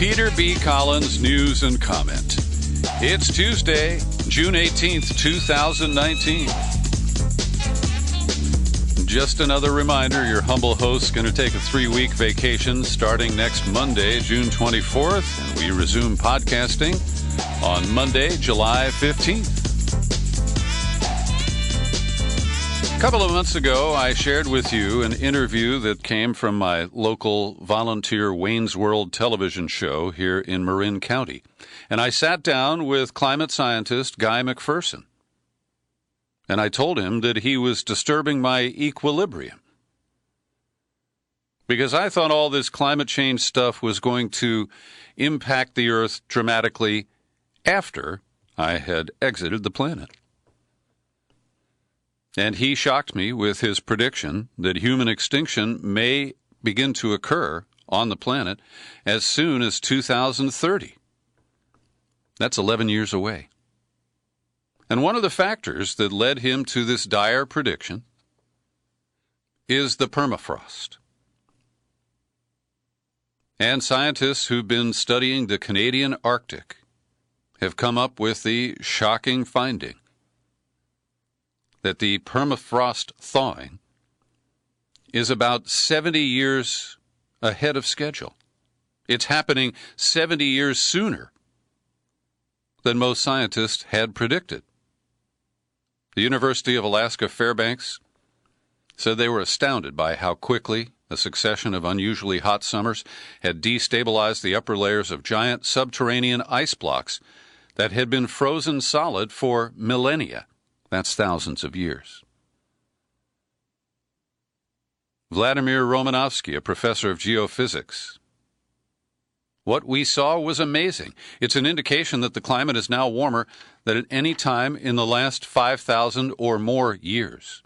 Peter B. Collins News and Comment. It's Tuesday, June 18th, 2019. Just another reminder, your humble host's going to take a 3-week vacation starting next Monday, June 24th, and we resume podcasting on Monday, July 15th. A couple of months ago, I shared with you an interview that came from my local volunteer Wayne's World television show here in Marin County. And I sat down with climate scientist Guy McPherson. And I told him that he was disturbing my equilibrium. Because I thought all this climate change stuff was going to impact the Earth dramatically after I had exited the planet. And he shocked me with his prediction that human extinction may begin to occur on the planet as soon as 2030. That's 11 years away. And one of the factors that led him to this dire prediction is the permafrost. And scientists who've been studying the Canadian Arctic have come up with the shocking finding that the permafrost thawing is about 70 years ahead of schedule. It's happening 70 years sooner than most scientists had predicted. The University of Alaska Fairbanks said they were astounded by how quickly a succession of unusually hot summers had destabilized the upper layers of giant subterranean ice blocks that had been frozen solid for millennia. That's thousands of years. Vladimir Malinowski, a professor of geophysics. What we saw was amazing. It's an indication that the climate is now warmer than at any time in the last 5,000 or more years.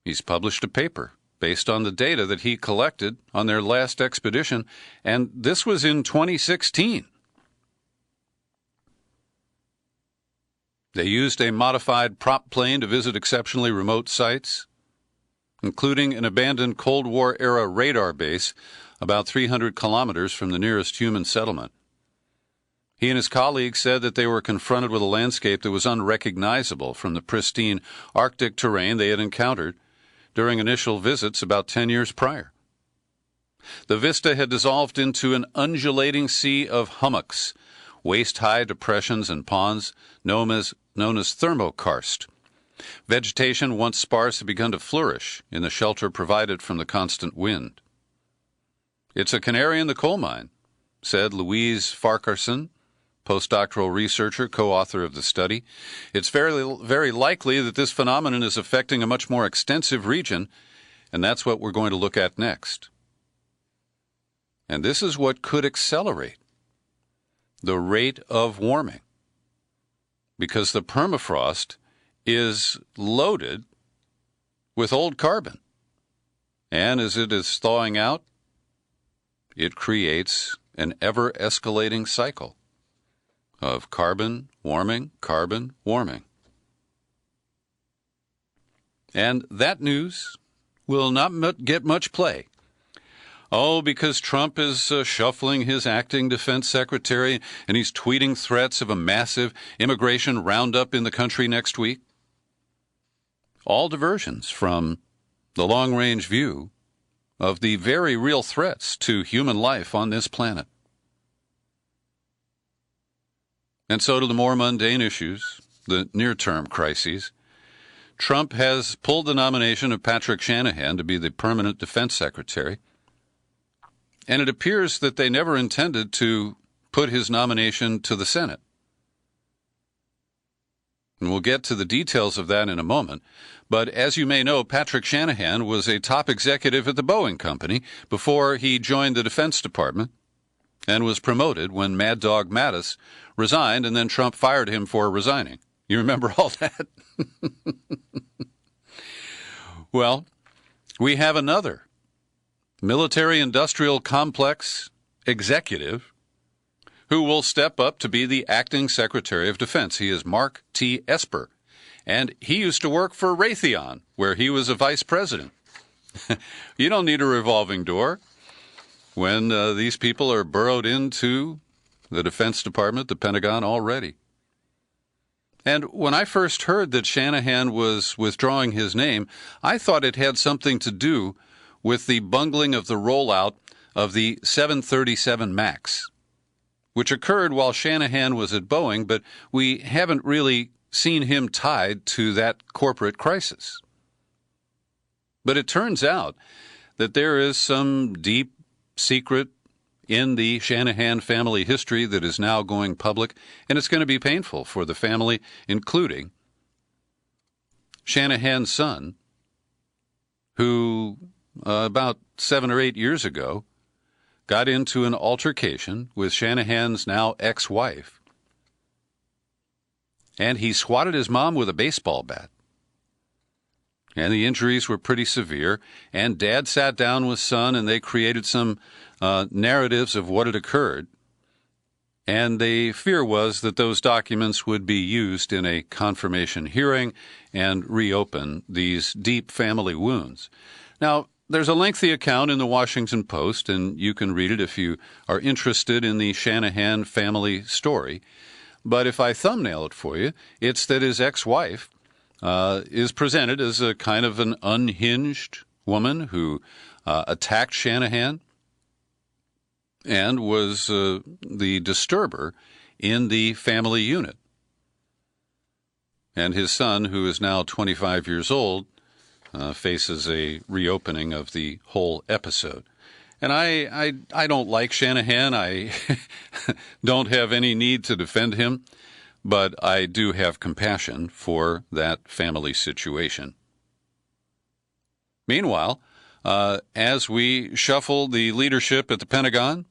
He's published a paper based on the data that he collected on their last expedition, and this was in 2016. They used a modified prop plane to visit exceptionally remote sites, including an abandoned Cold War-era radar base about 300 kilometers from the nearest human settlement. He and his colleagues said that they were confronted with a landscape that was unrecognizable from the pristine Arctic terrain they had encountered during initial visits about 10 years prior. The vista had dissolved into an undulating sea of hummocks, waist-high depressions and ponds known as thermokarst. Vegetation once sparse had begun to flourish in the shelter provided from the constant wind. It's a canary in the coal mine, said Louise Farquharson, postdoctoral researcher, co-author of the study. It's very likely that this phenomenon is affecting a much more extensive region, and that's what we're going to look at next. And this is what could accelerate the rate of warming, because the permafrost is loaded with old carbon. And as it is thawing out, it creates an ever-escalating cycle of carbon warming. And that news will not get much play. Oh, because Trump is shuffling his acting defense secretary and he's tweeting threats of a massive immigration roundup in the country next week. All diversions from the long-range view of the very real threats to human life on this planet. And so to the more mundane issues, the near-term crises. Trump has pulled the nomination of Patrick Shanahan to be the permanent defense secretary. And it appears that they never intended to put his nomination to the Senate. And we'll get to the details of that in a moment. But as you may know, Patrick Shanahan was a top executive at the Boeing Company before he joined the Defense Department and was promoted when Mad Dog Mattis resigned, and then Trump fired him for resigning. You remember all that? Well, we have another military-industrial complex executive who will step up to be the acting Secretary of Defense. He is Mark T. Esper, and he used to work for Raytheon, where he was a vice president. You don't need a revolving door. when these people are burrowed into the Defense Department, the Pentagon, already. And when I first heard that Shanahan was withdrawing his name, I thought it had something to do with the bungling of the rollout of the 737 MAX, which occurred while Shanahan was at Boeing, but we haven't really seen him tied to that corporate crisis. But it turns out that there is some deep secret in the Shanahan family history that is now going public, and it's going to be painful for the family, including Shanahan's son, who about 7 or 8 years ago got into an altercation with Shanahan's now ex-wife, and he swatted his mom with a baseball bat. And the injuries were pretty severe, and Dad sat down with son, and they created some narratives of what had occurred. And the fear was that those documents would be used in a confirmation hearing and reopen these deep family wounds. Now, there's a lengthy account in the Washington Post, and you can read it if you are interested in the Shanahan family story. But if I thumbnail it for you, it's that his ex-wife is presented as a kind of an unhinged woman who attacked Shanahan and was the disturber in the family unit. And his son, who is now 25 years old, faces a reopening of the whole episode. And I don't like Shanahan. I don't have any need to defend him, but I do have compassion for that family situation. Meanwhile, as we shuffle the leadership at the Pentagon,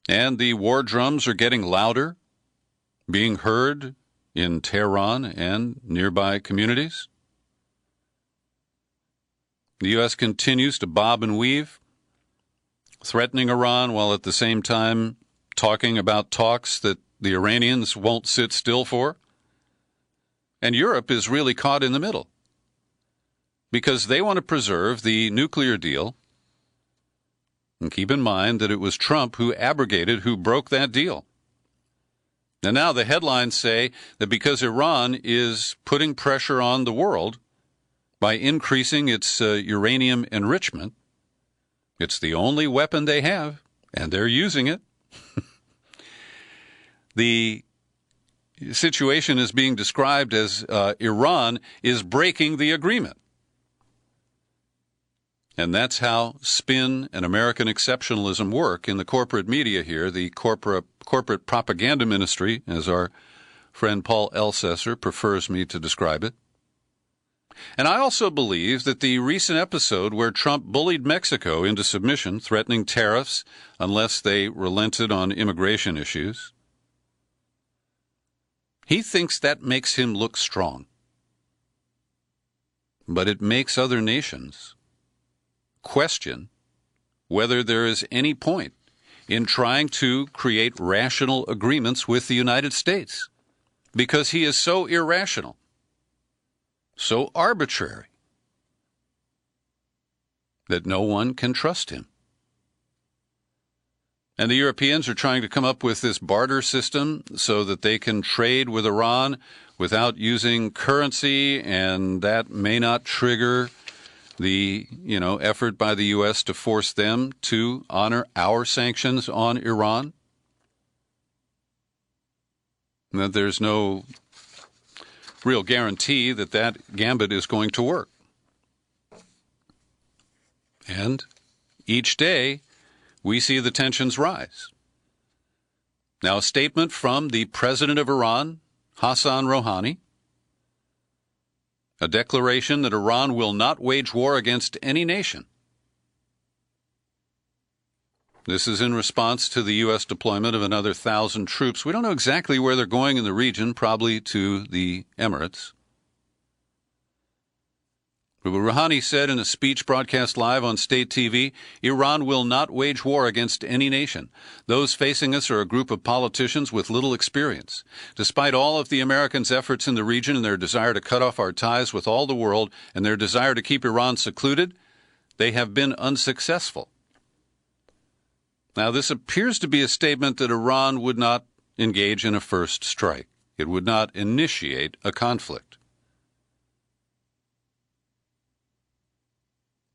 and the war drums are getting louder, being heard in Tehran and nearby communities, the U.S. continues to bob and weave, threatening Iran while at the same time talking about talks that the Iranians won't sit still for. And Europe is really caught in the middle because they want to preserve the nuclear deal. And keep in mind that it was Trump who broke that deal. And now the headlines say that because Iran is putting pressure on the world by increasing its uranium enrichment, it's the only weapon they have, and they're using it. The situation is being described as Iran is breaking the agreement. And that's how spin and American exceptionalism work in the corporate media here, the corporate propaganda ministry, as our friend Paul Elsesser prefers me to describe it. And I also believe that the recent episode where Trump bullied Mexico into submission, threatening tariffs unless they relented on immigration issues, he thinks that makes him look strong. But it makes other nations question whether there is any point in trying to create rational agreements with the United States, because he is so irrational, so arbitrary, that no one can trust him. And the Europeans are trying to come up with this barter system so that they can trade with Iran without using currency, and that may not trigger the effort by the U.S. to force them to honor our sanctions on Iran. And that there's no real guarantee that that gambit is going to work. And each day, we see the tensions rise. Now, a statement from the president of Iran, Hassan Rouhani, a declaration that Iran will not wage war against any nation. This is in response to the U.S. deployment of another 1,000 troops. We don't know exactly where they're going in the region, probably to the Emirates. But Rouhani said in a speech broadcast live on state TV, Iran will not wage war against any nation. Those facing us are a group of politicians with little experience. Despite all of the Americans' efforts in the region and their desire to cut off our ties with all the world and their desire to keep Iran secluded, they have been unsuccessful. Now, this appears to be a statement that Iran would not engage in a first strike. It would not initiate a conflict.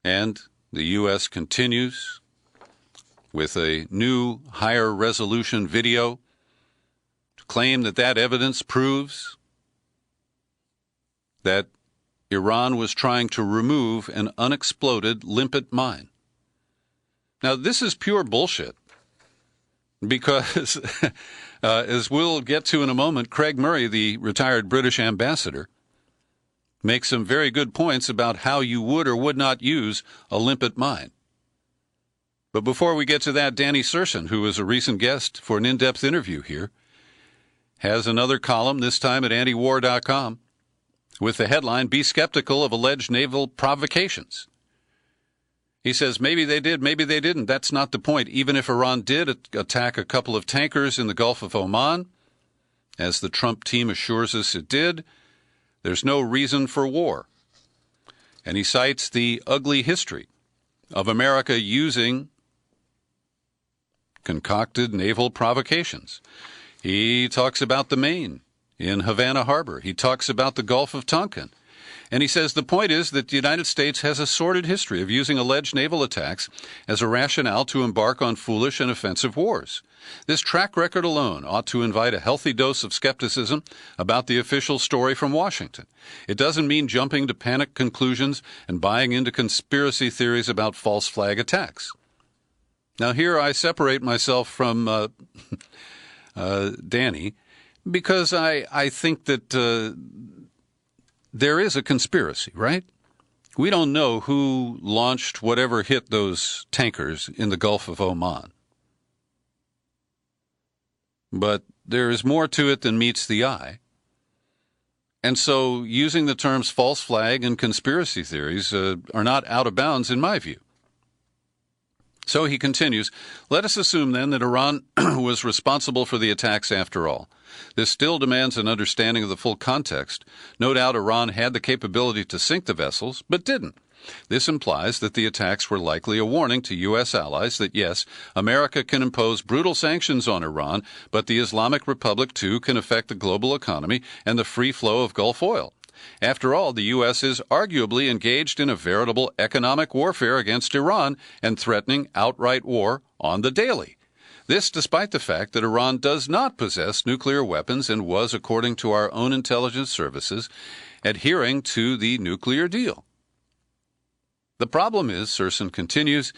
And the U.S. continues with a new, higher resolution video to claim that that evidence proves that Iran was trying to remove an unexploded limpet mine. Now, this is pure bullshit because, as we'll get to in a moment, Craig Murray, the retired British ambassador, makes some very good points about how you would or would not use a limpet mine. But before we get to that, Danny Serson, who was a recent guest for an in-depth interview here, has another column, this time at antiwar.com, with the headline, "Be Skeptical of Alleged Naval Provocations." He says, maybe they did, maybe they didn't. That's not the point. Even if Iran did attack a couple of tankers in the Gulf of Oman, as the Trump team assures us it did, there's no reason for war. And he cites the ugly history of America using concocted naval provocations. He talks about the Maine in Havana Harbor. He talks about the Gulf of Tonkin. And he says the point is that the United States has a sordid history of using alleged naval attacks as a rationale to embark on foolish and offensive wars. This track record alone ought to invite a healthy dose of skepticism about the official story from Washington. It doesn't mean jumping to panic conclusions and buying into conspiracy theories about false flag attacks. Now, here I separate myself from Danny because I think that there is a conspiracy, right? We don't know who launched whatever hit those tankers in the Gulf of Oman. But there is more to it than meets the eye. And so using the terms false flag and conspiracy theories are not out of bounds in my view. So he continues, let us assume then that Iran was responsible for the attacks after all. This still demands an understanding of the full context. No doubt Iran had the capability to sink the vessels, but didn't. This implies that the attacks were likely a warning to U.S. allies that, yes, America can impose brutal sanctions on Iran, but the Islamic Republic, too, can affect the global economy and the free flow of Gulf oil. After all, the U.S. is arguably engaged in a veritable economic warfare against Iran and threatening outright war on the daily. This despite the fact that Iran does not possess nuclear weapons and was, according to our own intelligence services, adhering to the nuclear deal. The problem is, Serson continues,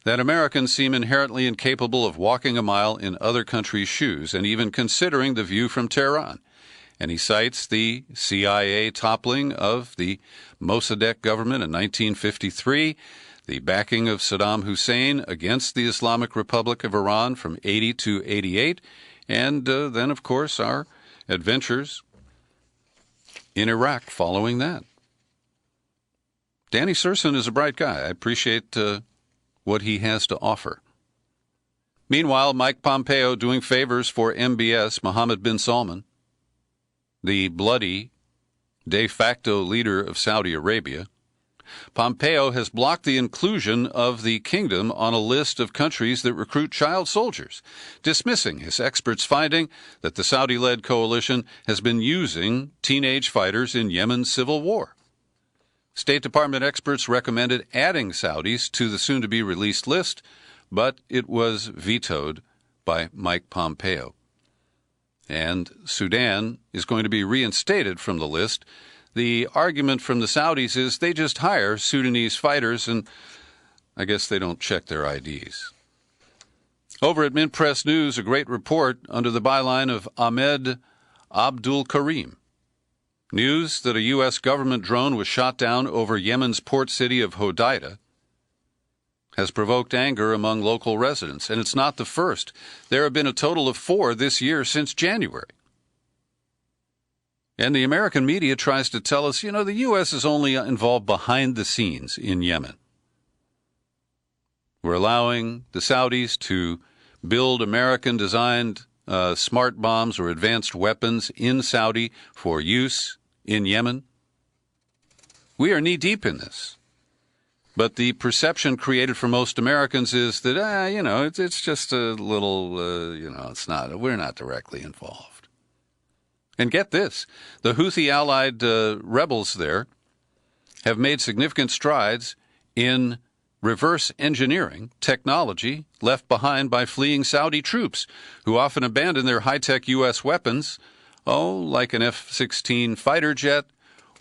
that Americans seem inherently incapable of walking a mile in other countries' shoes and even considering the view from Tehran. And he cites the CIA toppling of the Mossadegh government in 1953, the backing of Saddam Hussein against the Islamic Republic of Iran from 80 to 88, and then, of course, our adventures in Iraq following that. Danny Serson is a bright guy. I appreciate what he has to offer. Meanwhile, Mike Pompeo doing favors for MBS, Mohammed bin Salman, the bloody de facto leader of Saudi Arabia. Pompeo has blocked the inclusion of the kingdom on a list of countries that recruit child soldiers, dismissing his experts' finding that the Saudi-led coalition has been using teenage fighters in Yemen's civil war. State Department experts recommended adding Saudis to the soon-to-be-released list, but it was vetoed by Mike Pompeo. And Sudan is going to be reinstated from the list. The argument from the Saudis is they just hire Sudanese fighters, and I guess they don't check their IDs. Over at Mint Press News, a great report under the byline of Ahmed Abdul Karim. News that a U.S. government drone was shot down over Yemen's port city of Hodeidah has provoked anger among local residents, and it's not the first. There have been a total of 4 this year since January. And the American media tries to tell us, the U.S. is only involved behind the scenes in Yemen. We're allowing the Saudis to build American-designed smart bombs or advanced weapons in Saudi for use in Yemen. We are knee-deep in this. But the perception created for most Americans is that, it's just a little, we're not directly involved. And get this, the Houthi-allied rebels there have made significant strides in reverse engineering technology left behind by fleeing Saudi troops, who often abandon their high-tech U.S. weapons, like an F-16 fighter jet,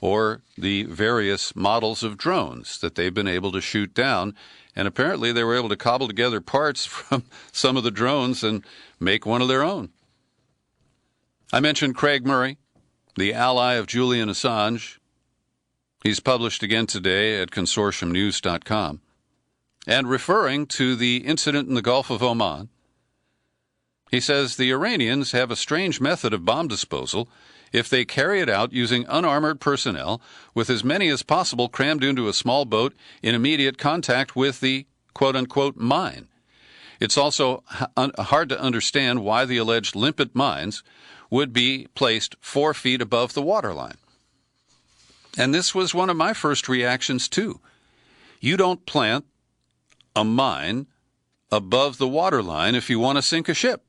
or the various models of drones that they've been able to shoot down. And apparently they were able to cobble together parts from some of the drones and make one of their own. I mentioned Craig Murray, the ally of Julian Assange. He's published again today at consortiumnews.com. And referring to the incident in the Gulf of Oman, he says the Iranians have a strange method of bomb disposal if they carry it out using unarmored personnel with as many as possible crammed into a small boat in immediate contact with the quote-unquote mine. It's also hard to understand why the alleged limpet mines would be placed 4 feet above the waterline. And this was one of my first reactions, too. You don't plant a mine above the waterline if you want to sink a ship.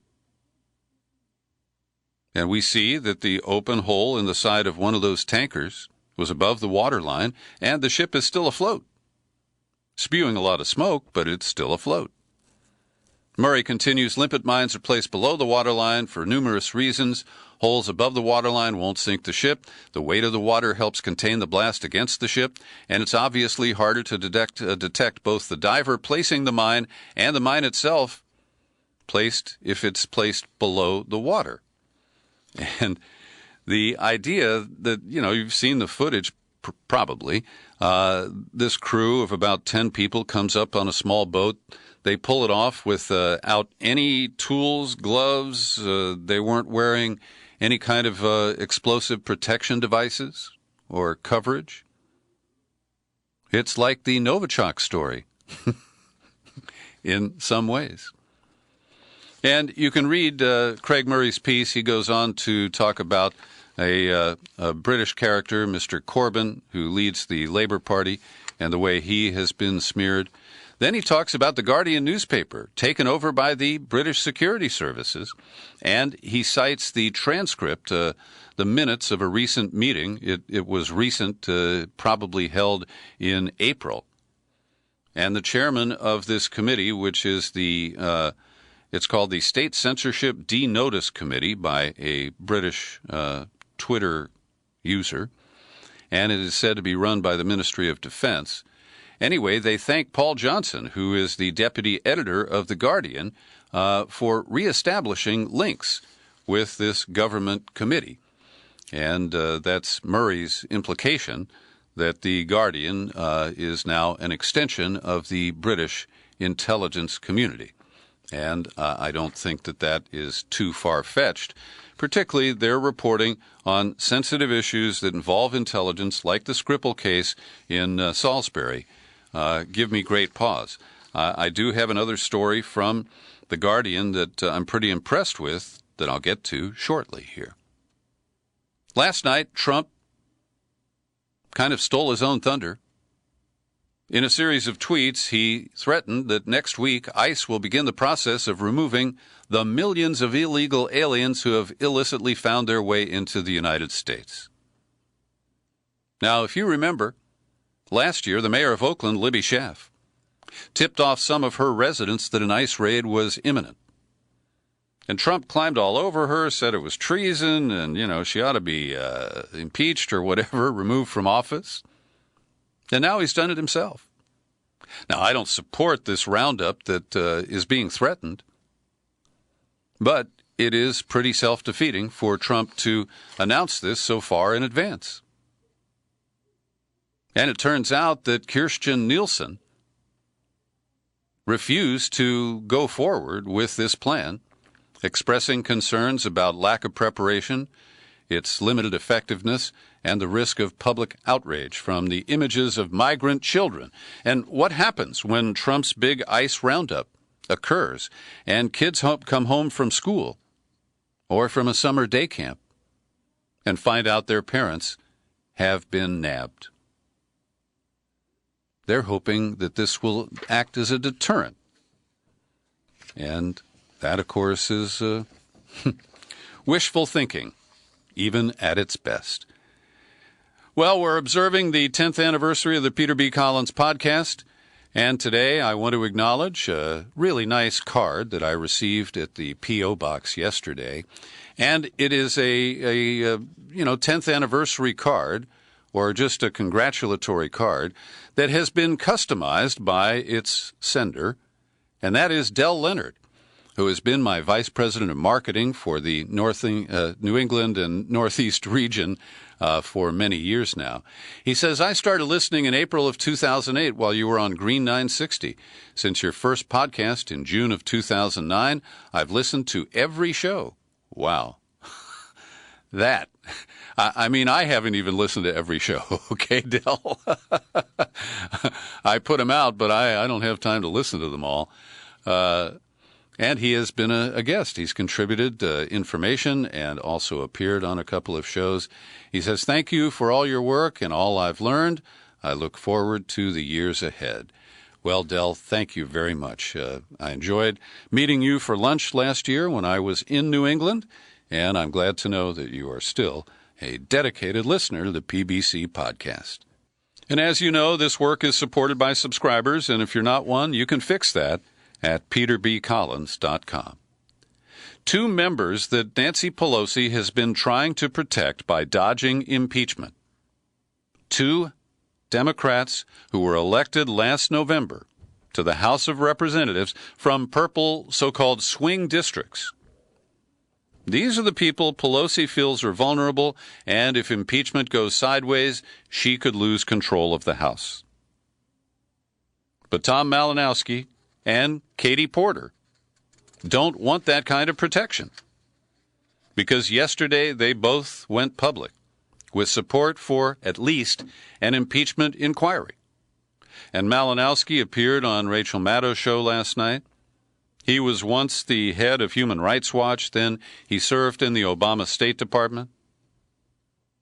And we see that the open hole in the side of one of those tankers was above the waterline, and the ship is still afloat. Spewing a lot of smoke, but it's still afloat. Murray continues, limpet mines are placed below the waterline for numerous reasons. Holes above the waterline won't sink the ship. The weight of the water helps contain the blast against the ship, and it's obviously harder to detect both the diver placing the mine and the mine itself if it's placed below the water. And the idea that, you've seen the footage probably. This crew of about 10 people comes up on a small boat. They pull it off without any tools, gloves. They weren't wearing any kind of explosive protection devices or coverage. It's like the Novichok story in some ways. And you can read Craig Murray's piece. He goes on to talk about a British character, Mr. Corbyn, who leads the Labour Party, and the way he has been smeared. Then he talks about the Guardian newspaper, taken over by the British security services, and he cites the transcript, the minutes of a recent meeting. It was recent, probably held in April. And the chairman of this committee, which is it's called the State Censorship De-Notice Committee by a British Twitter user, and it is said to be run by the Ministry of Defense. Anyway, they thank Paul Johnson, who is the deputy editor of The Guardian, for reestablishing links with this government committee. And that's Murray's implication that The Guardian is now an extension of the British intelligence community. And I don't think that is too far-fetched. Particularly, they're reporting on sensitive issues that involve intelligence, like the Skripal case in Salisbury. Give me great pause. I do have another story from The Guardian that I'm pretty impressed with that I'll get to shortly here. Last night, Trump kind of stole his own thunder. In a series of tweets, he threatened that next week ICE will begin the process of removing the millions of illegal aliens who have illicitly found their way into the United States. Now, if you remember, last year the mayor of Oakland, Libby Schaaf, tipped off some of her residents that an ICE raid was imminent. And Trump climbed all over her, said it was treason, and, she ought to be impeached or whatever, removed from office. And now he's done it himself. Now, I don't support this roundup that is being threatened, but it is pretty self-defeating for Trump to announce this so far in advance. And it turns out that Kirstjen Nielsen refused to go forward with this plan, expressing concerns about lack of preparation, its limited effectiveness, and the risk of public outrage from the images of migrant children. And what happens when Trump's big ICE roundup occurs and kids come home from school or from a summer day camp and find out their parents have been nabbed? they're hoping that this will act as a deterrent. And that, of course, is wishful thinking, even at its best. Well, we're observing the 10th anniversary of the Peter B. Collins podcast, and today I want to acknowledge a really nice card that I received at the P.O. Box yesterday. And it is a 10th anniversary card, or just a congratulatory card, that has been customized by its sender, and that is Del Leonard, who has been my vice president of marketing for the New England and Northeast region for many years now. He says, I started listening in April of 2008 while you were on Green 960. Since your first podcast in June of 2009, I've listened to every show. Wow. That. I mean, I haven't even listened to every show, okay, Del? I put them out, but I don't have time to listen to them all. And he has been a guest. He's contributed information and also appeared on a couple of shows. He says, thank you for all your work and all I've learned. I look forward to the years ahead. Well, Del, thank you very much. I enjoyed meeting you for lunch last year when I was in New England, and I'm glad to know that you are still a dedicated listener to the PBC podcast. And as you know, this work is supported by subscribers, and if you're not one, you can fix that at peterbcollins.com. Two members that Nancy Pelosi has been trying to protect by dodging impeachment. Two Democrats who were elected last November to the House of Representatives from purple so-called swing districts. These are the people Pelosi feels are vulnerable, and if impeachment goes sideways, she could lose control of the House. But Tom Malinowski and Katie Porter don't want that kind of protection, because yesterday they both went public with support for at least an impeachment inquiry. And Malinowski appeared on Rachel Maddow's show last night. He was once the head of Human Rights Watch, then he served in the Obama State Department.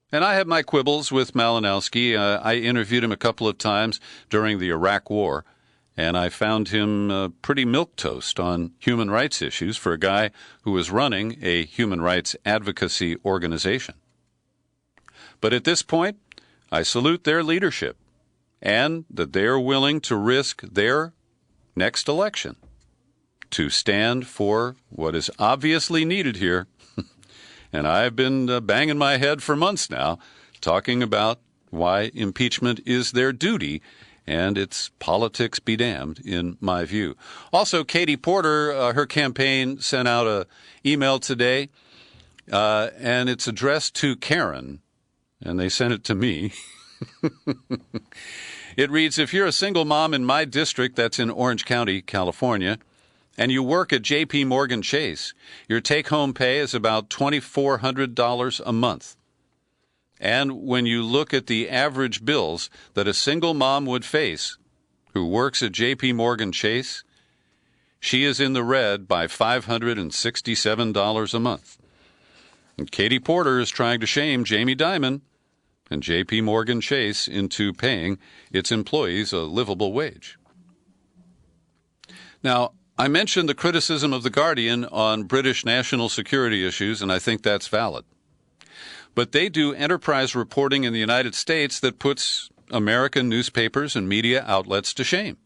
And I have my quibbles with Malinowski. I interviewed him a couple of times during the Iraq War, and I found him pretty milquetoast on human rights issues for a guy who was running a human rights advocacy organization. But at this point, I salute their leadership and that they are willing to risk their next election to stand for what is obviously needed here. And I've been banging my head for months now, talking about why impeachment is their duty, and it's politics be damned, in my view. Also, Katie Porter, her campaign sent out an email today, and it's addressed to Karen, and they sent it to me. It reads, if you're a single mom in my district, that's in Orange County, California, and you work at J.P. Morgan Chase, your take-home pay is about $2,400 a month. And when you look at the average bills that a single mom would face who works at J.P. Morgan Chase, she is in the red by $567 a month. And Katie Porter is trying to shame Jamie Dimon and J.P. Morgan Chase into paying its employees a livable wage. Now, I mentioned the criticism of The Guardian on British national security issues, and I think that's valid. But they do enterprise reporting in the United States that puts American newspapers and media outlets to shame.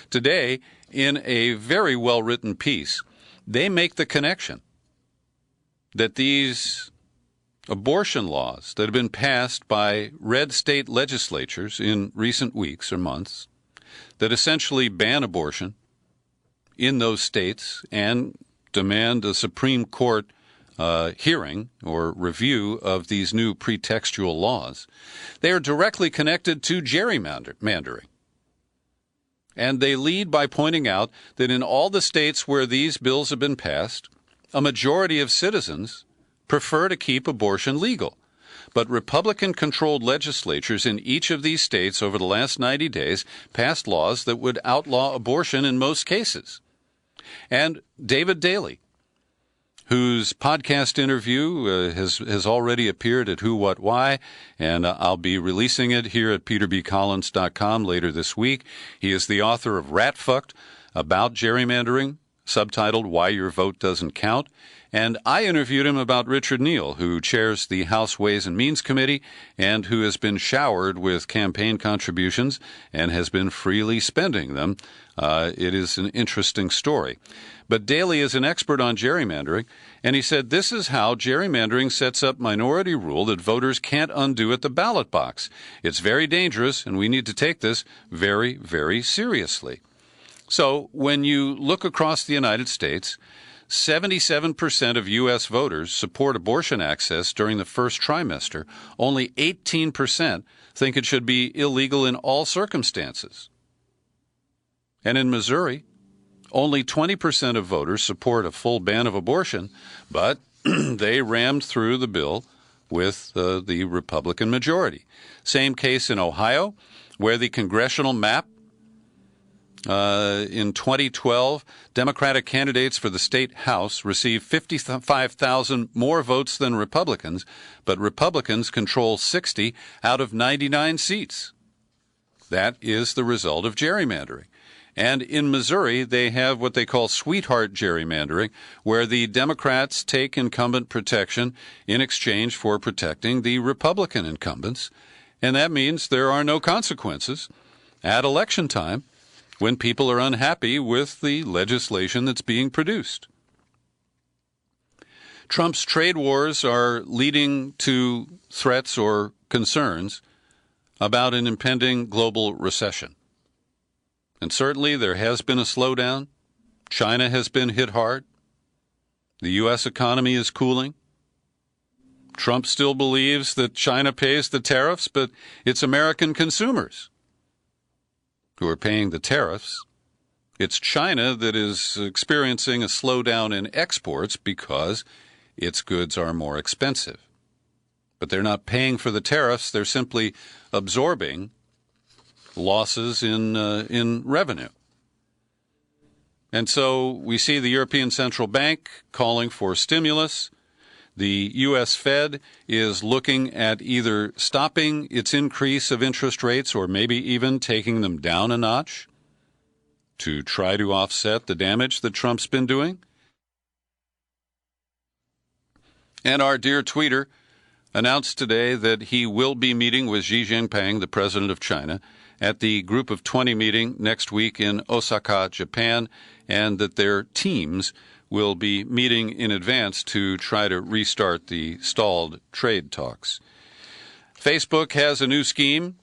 Today, in a very well-written piece, they make the connection that these abortion laws that have been passed by red state legislatures in recent weeks or months that essentially ban abortion in those states and demand a Supreme Court hearing or review of these new pretextual laws, they are directly connected to gerrymandering. And they lead by pointing out that in all the states where these bills have been passed, a majority of citizens prefer to keep abortion legal. But Republican-controlled legislatures in each of these states over the last 90 days passed laws that would outlaw abortion in most cases. And David Daley, whose podcast interview has already appeared at Who, What, Why, and I'll be releasing it here at peterbcollins.com later this week. He is the author of Rat Fucked, about gerrymandering, subtitled Why Your Vote Doesn't Count. And I interviewed him about Richard Neal, who chairs the House Ways and Means Committee and who has been showered with campaign contributions and has been freely spending them. It is an interesting story. But Daley is an expert on gerrymandering, and he said this is how gerrymandering sets up minority rule that voters can't undo at the ballot box. It's very dangerous, and we need to take this very, very seriously. So when you look across the United States, 77% of U.S. voters support abortion access during the first trimester. Only 18% think it should be illegal in all circumstances. And in Missouri, only 20% of voters support a full ban of abortion, but they rammed through the bill with the Republican majority. Same case in Ohio, where the congressional map in 2012, Democratic candidates for the state House received 55,000 more votes than Republicans, but Republicans control 60 out of 99 seats. That is the result of gerrymandering. And in Missouri, they have what they call sweetheart gerrymandering, where the Democrats take incumbent protection in exchange for protecting the Republican incumbents. And that means there are no consequences at election time when people are unhappy with the legislation that's being produced. Trump's trade wars are leading to threats or concerns about an impending global recession. And certainly there has been a slowdown. China has been hit hard. The U.S. economy is cooling. Trump still believes that China pays the tariffs, but it's American consumers who are paying the tariffs. It's China that is experiencing a slowdown in exports because its goods are more expensive. But they're not paying for the tariffs. They're simply absorbing losses in revenue. And so we see the European Central Bank calling for stimulus. The U.S. Fed is looking at either stopping its increase of interest rates or maybe even taking them down a notch to try to offset the damage that Trump's been doing. And our dear tweeter announced today that he will be meeting with Xi Jinping, the president of China, at the Group of 20 meeting next week in Osaka, Japan, and that their teams will be meeting in advance to try to restart the stalled trade talks. Facebook has a new scheme.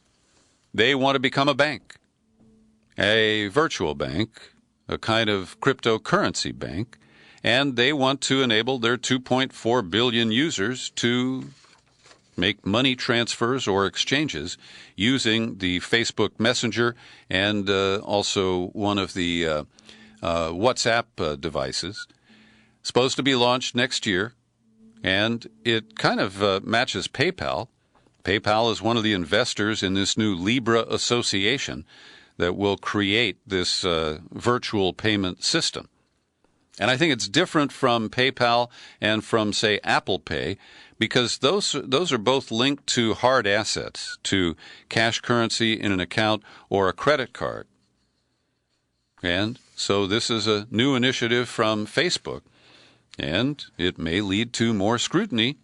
They want to become a bank, a virtual bank, a kind of cryptocurrency bank, and they want to enable their 2.4 billion users to make money transfers or exchanges using the Facebook Messenger and also one of the WhatsApp devices. Supposed to be launched next year, and it kind of matches PayPal. PayPal is one of the investors in this new Libra association that will create this virtual payment system. And I think it's different from PayPal and from, say, Apple Pay, because those are both linked to hard assets, to cash currency in an account or a credit card. And so this is a new initiative from Facebook, and it may lead to more scrutiny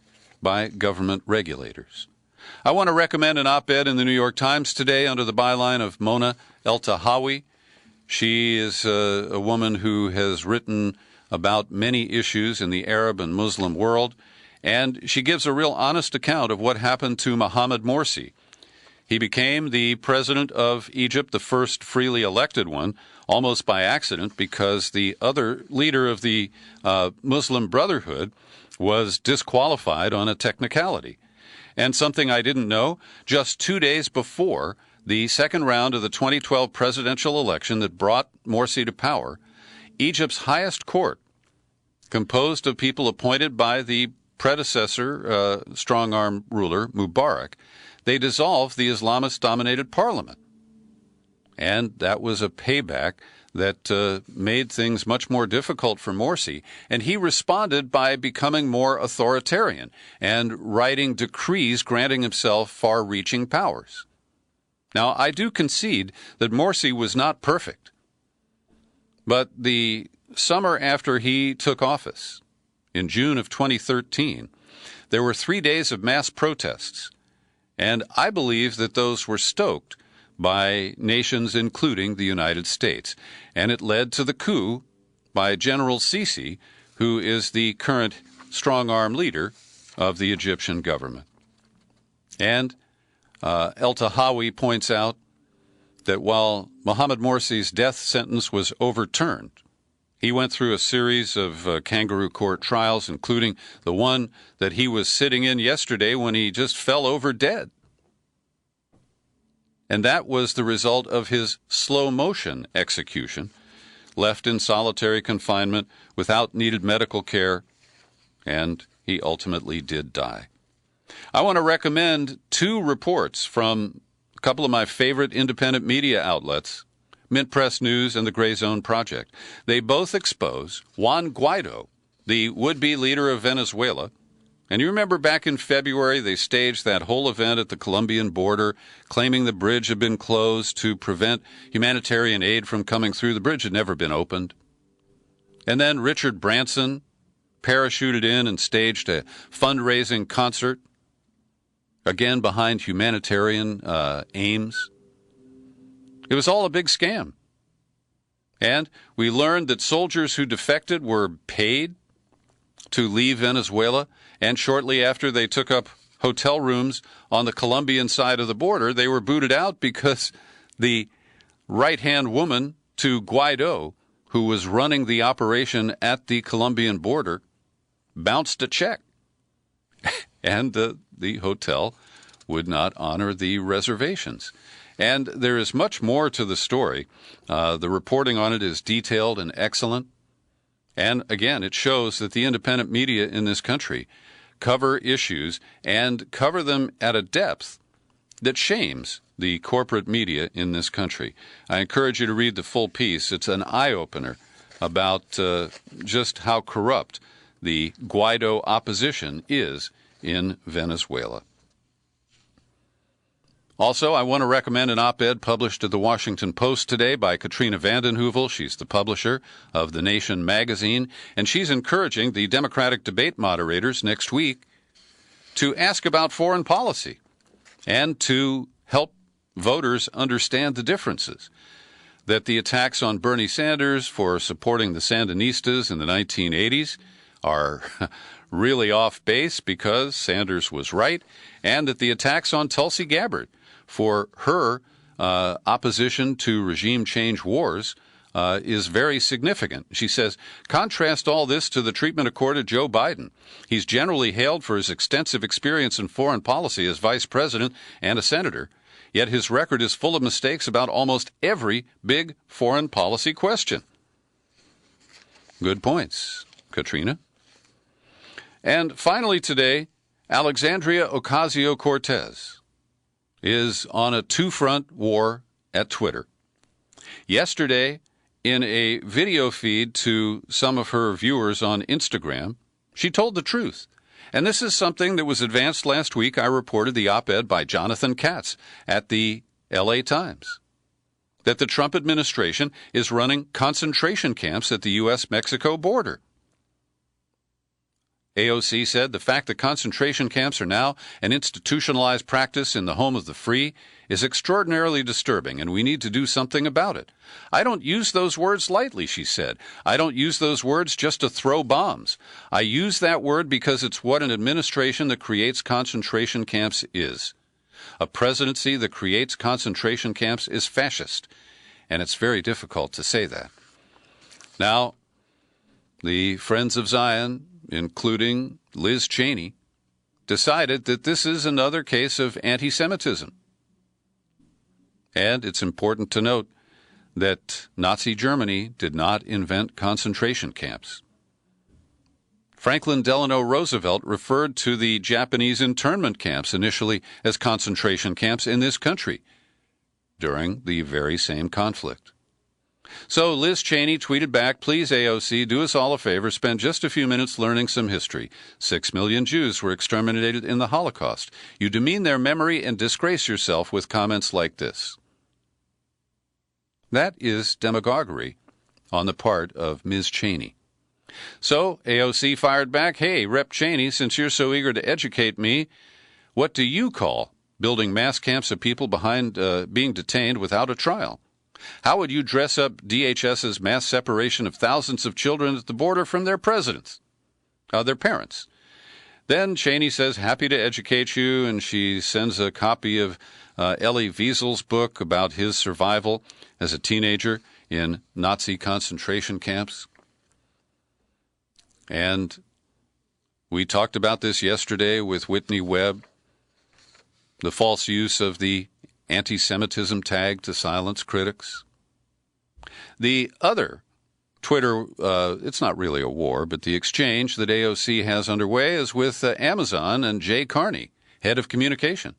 by government regulators. I want to recommend an op-ed in the New York Times today under the byline of Mona El-Tahawi. She is a woman who has written about many issues in the Arab and Muslim world, and she gives a real honest account of what happened to Mohamed Morsi. He became the president of Egypt, the first freely elected one, almost by accident, because the other leader of the Muslim Brotherhood was disqualified on a technicality. And something I didn't know, just 2 days before the second round of the 2012 presidential election that brought Morsi to power, Egypt's highest court, composed of people appointed by the predecessor strong-arm ruler Mubarak, they dissolved the Islamist-dominated parliament. And that was a payback that made things much more difficult for Morsi. And he responded by becoming more authoritarian and writing decrees granting himself far-reaching powers. Now, I do concede that Morsi was not perfect. But the summer after he took office, in June of 2013, there were 3 days of mass protests. And I believe that those were stoked by nations including the United States. And it led to the coup by General Sisi, who is the current strong-arm leader of the Egyptian government. And El Tahawi points out that while Mohamed Morsi's death sentence was overturned, he went through a series of kangaroo court trials, including the one that he was sitting in yesterday when he just fell over dead. And that was the result of his slow-motion execution, left in solitary confinement without needed medical care, and he ultimately did die. I want to recommend 2 reports from a couple of my favorite independent media outlets, Mint Press News and the Gray Zone Project. They both expose Juan Guido, the would-be leader of Venezuela. And you remember back in February, they staged that whole event at the Colombian border, claiming the bridge had been closed to prevent humanitarian aid from coming through. The bridge had never been opened. And then Richard Branson parachuted in and staged a fundraising concert, again behind humanitarian aims. It was all a big scam. And we learned that soldiers who defected were paid to leave Venezuela, and shortly after they took up hotel rooms on the Colombian side of the border, they were booted out because the right-hand woman to Guido, who was running the operation at the Colombian border, bounced a check. And the hotel would not honor the reservations. And there is much more to the story. The reporting on it is detailed and excellent. And again, it shows that the independent media in this country cover issues and cover them at a depth that shames the corporate media in this country. I encourage you to read the full piece. It's an eye-opener about just how corrupt the Guaido opposition is in Venezuela. Also, I want to recommend an op-ed published at the Washington Post today by Katrina vanden Heuvel. She's the publisher of The Nation magazine, and she's encouraging the Democratic debate moderators next week to ask about foreign policy and to help voters understand the differences. That the attacks on Bernie Sanders for supporting the Sandinistas in the 1980s are really off base because Sanders was right, and that the attacks on Tulsi Gabbard for her opposition to regime change wars is very significant. She says, contrast all this to the treatment accorded Joe Biden. He's generally hailed for his extensive experience in foreign policy as vice president and a senator, yet his record is full of mistakes about almost every big foreign policy question. Good points, Katrina. And finally today, Alexandria Ocasio-Cortez is on a 2-front war at Twitter. Yesterday, in a video feed to some of her viewers on Instagram, she told the truth. And this is something that was advanced last week. I reported the op-ed by Jonathan Katz at the LA Times, that the Trump administration is running concentration camps at the U.S.-Mexico border. AOC said the fact that concentration camps are now an institutionalized practice in the home of the free is extraordinarily disturbing, and we need to do something about it. I don't use those words lightly, she said. I don't use those words just to throw bombs. I use that word because it's what an administration that creates concentration camps is. A presidency that creates concentration camps is fascist, and it's very difficult to say that. Now, the Friends of Zion, including Liz Cheney, decided that this is another case of anti-Semitism. And it's important to note that Nazi Germany did not invent concentration camps. Franklin Delano Roosevelt referred to the Japanese internment camps initially as concentration camps in this country. during the very same conflict. So Liz Cheney tweeted back, "Please, AOC, do us all a favor, spend just a few minutes learning some history. 6 million Jews were exterminated in the Holocaust. You demean their memory and disgrace yourself with comments like this." That is demagoguery on the part of Ms. Cheney. So AOC fired back, "Hey, Rep. Cheney, since you're so eager to educate me, what do you call building mass camps of people behind being detained without a trial? How would you dress up DHS's mass separation of thousands of children at the border from their parents?" Then Cheney says, "Happy to educate you," and she sends a copy of Elie Wiesel's book about his survival as a teenager in Nazi concentration camps. And we talked about this yesterday with Whitney Webb, the false use of the anti-Semitism tag to silence critics. The other Twitter, it's not really a war, but the exchange that AOC has underway is with Amazon and Jay Carney, head of communication,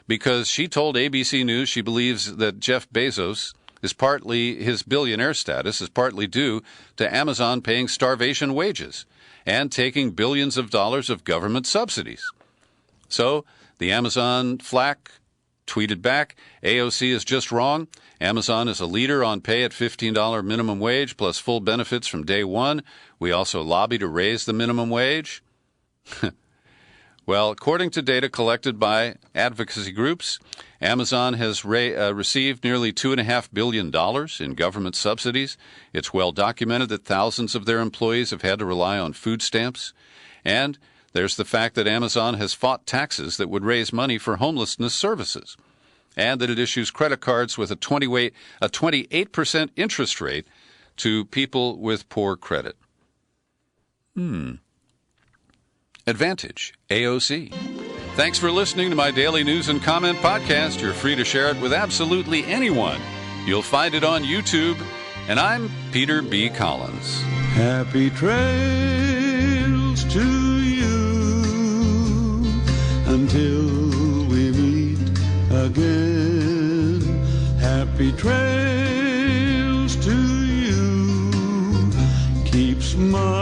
because she told ABC News she believes that Jeff Bezos his billionaire status is partly due to Amazon paying starvation wages and taking billions of dollars of government subsidies. So the Amazon flack tweeted back, "AOC is just wrong. Amazon is a leader on pay at $15 minimum wage plus full benefits from day one. We also lobby to raise the minimum wage." Well, according to data collected by advocacy groups, Amazon has received nearly $2.5 billion in government subsidies. It's well documented that thousands of their employees have had to rely on food stamps. And there's the fact that Amazon has fought taxes that would raise money for homelessness services, and that it issues credit cards with a 28% interest rate to people with poor credit. Advantage, AOC. Thanks for listening to my daily news and comment podcast. You're free to share it with absolutely anyone. You'll find it on YouTube. And I'm Peter B. Collins. Happy trails to you until we meet again. Happy trails to you. Keep smiling.